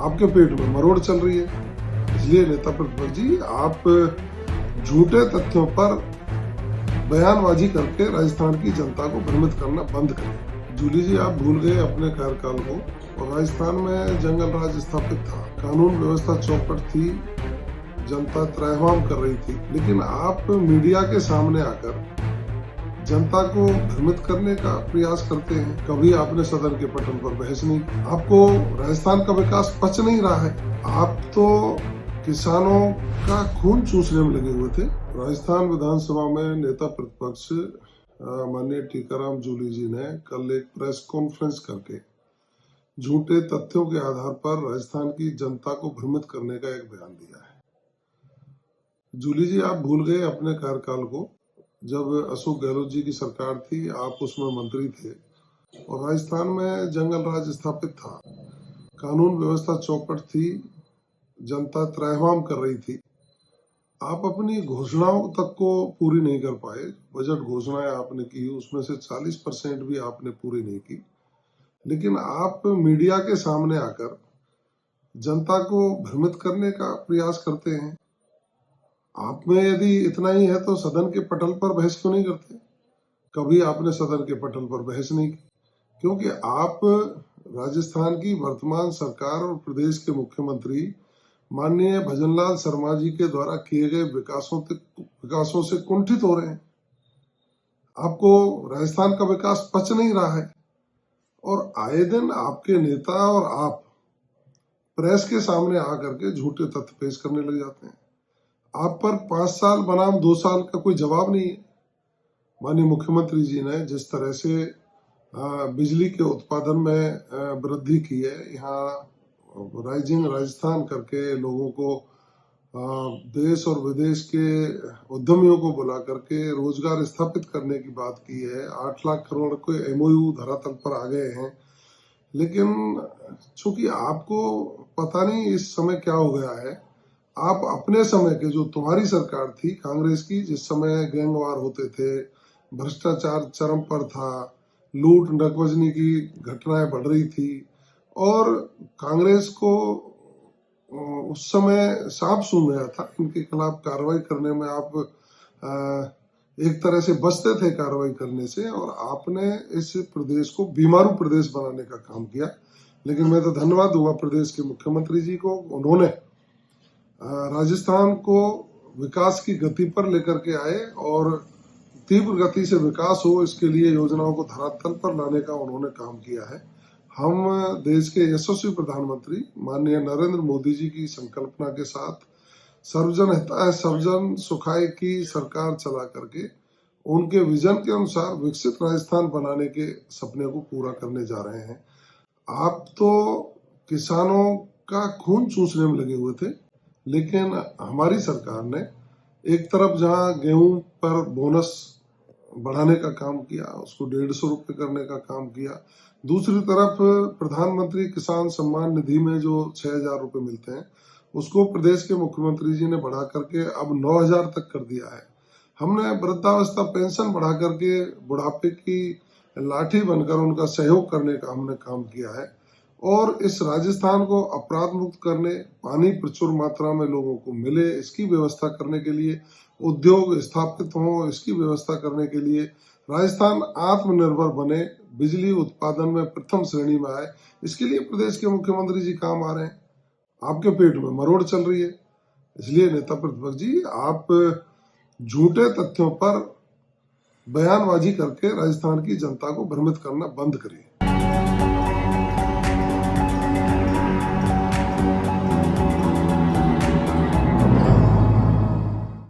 आपके पेट में मरोड़ चल रही है। इसलिए नेता प्रतिपक्ष जी, आप झूठे तथ्यों पर बयानबाजी करके राजस्थान की जनता को भ्रमित करना बंद करें। जूली जी, आप भूल गए अपने कार्यकाल को और राजस्थान में जंगल राज स्थापित था, कानून व्यवस्था चौपट थी, जनता त्रैवाम कर रही थी, लेकिन आप मीडिया के सामने आकर जनता को भ्रमित करने का प्रयास करते हैं। कभी आपने सदन के पटल पर बहस नहीं की। आपको राजस्थान का विकास पच नहीं रहा है। आप तो किसानों का खून चूसने में लगे हुए थे। राजस्थान विधानसभा में नेता प्रतिपक्ष माननीय टीकाराम जूली जी ने कल एक प्रेस कॉन्फ्रेंस करके झूठे तथ्यों के आधार पर राजस्थान की जनता को भ्रमित करने का एक बयान दिया है। जूली जी, आप भूल गए अपने कार्यकाल को। जब अशोक गहलोत जी की सरकार थी, आप उसमें मंत्री थे और राजस्थान में जंगल राज स्थापित था, कानून व्यवस्था चौपट थी, जनता त्रैवाम कर रही थी। आप अपनी घोषणाओं तक को पूरी नहीं कर पाए। बजट घोषणाएं आपने की, उसमें से 40% भी आपने पूरी नहीं की। लेकिन आप मीडिया के सामने आकर जनता को भ्रमित करने का प्रयास करते हैं। आप में यदि इतना ही है तो सदन के पटल पर बहस क्यों नहीं करते? कभी आपने सदन के पटल पर बहस नहीं की, क्योंकि आप राजस्थान की वर्तमान सरकार और प्रदेश के मुख्यमंत्री माननीय भजनलाल शर्मा जी के द्वारा किए गए विकासों से कुंठित हो रहे हैं। आपको राजस्थान का विकास पच नहीं रहा है और आए दिन आपके नेता और आप प्रेस के सामने आकर के झूठे तथ्य पेश करने लग जाते हैं। आप पर 5 साल बनाम 2 साल का कोई जवाब नहीं है। माननीय मुख्यमंत्री जी ने जिस तरह से बिजली के उत्पादन में वृद्धि की है, यहाँ राइजिंग राजस्थान करके लोगों को देश और विदेश के उद्यमियों को बुला करके रोजगार स्थापित करने की बात की है। 8 लाख करोड़ के MOU धरातल पर आ गए हैं। लेकिन चूंकि आपको पता नहीं इस समय क्या हो गया है, आप अपने समय के जो तुम्हारी सरकार थी कांग्रेस की, जिस समय गैंगवार होते थे, भ्रष्टाचार चरम पर था, लूट नकबजनी की घटनाएं बढ़ रही थी और कांग्रेस को उस समय सांप सूंघ गया था। इनके खिलाफ कार्रवाई करने में आप एक तरह से बचते थे कार्रवाई करने से और आपने इस प्रदेश को बीमारू प्रदेश बनाने का काम किया। लेकिन मैं तो धन्यवाद दूंगा प्रदेश के मुख्यमंत्री जी को, उन्होंने राजस्थान को विकास की गति पर लेकर के आए और तीव्र गति से विकास हो, इसके लिए योजनाओं को धरातल पर लाने का उन्होंने काम किया है। हम देश के यशस्वी प्रधानमंत्री माननीय नरेंद्र मोदी जी की संकल्पना के साथ सर्वजन हिताय सर्वजन सुखाय की सरकार चला करके उनके विजन के अनुसार विकसित राजस्थान बनाने के सपने को पूरा करने जा रहे हैं। आप तो किसानों का खून चूसने में लगे हुए थे, लेकिन हमारी सरकार ने एक तरफ जहां गेहूं पर बोनस बढ़ाने का काम किया, उसको 150 रुपये करने का काम किया, दूसरी तरफ प्रधानमंत्री किसान सम्मान निधि में जो 6,000 रुपये मिलते हैं उसको प्रदेश के मुख्यमंत्री जी ने बढ़ा करके अब 9,000 तक कर दिया है। हमने वृद्धावस्था पेंशन बढ़ा करके बुढ़ापे की लाठी बनकर उनका सहयोग करने का हमने काम किया है और इस राजस्थान को अपराध मुक्त करने, पानी प्रचुर मात्रा में लोगों को मिले, इसकी व्यवस्था करने के लिए, उद्योग स्थापित हो, इसकी व्यवस्था करने के लिए, राजस्थान आत्मनिर्भर बने, बिजली उत्पादन में प्रथम श्रेणी में आए, इसके लिए प्रदेश के मुख्यमंत्री जी काम आ रहे हैं। आपके पेट में मरोड़ चल रही है। इसलिए नेता प्रतिपक्ष जी, आप झूठे तथ्यों पर बयानबाजी करके राजस्थान की जनता को भ्रमित करना बंद करिए।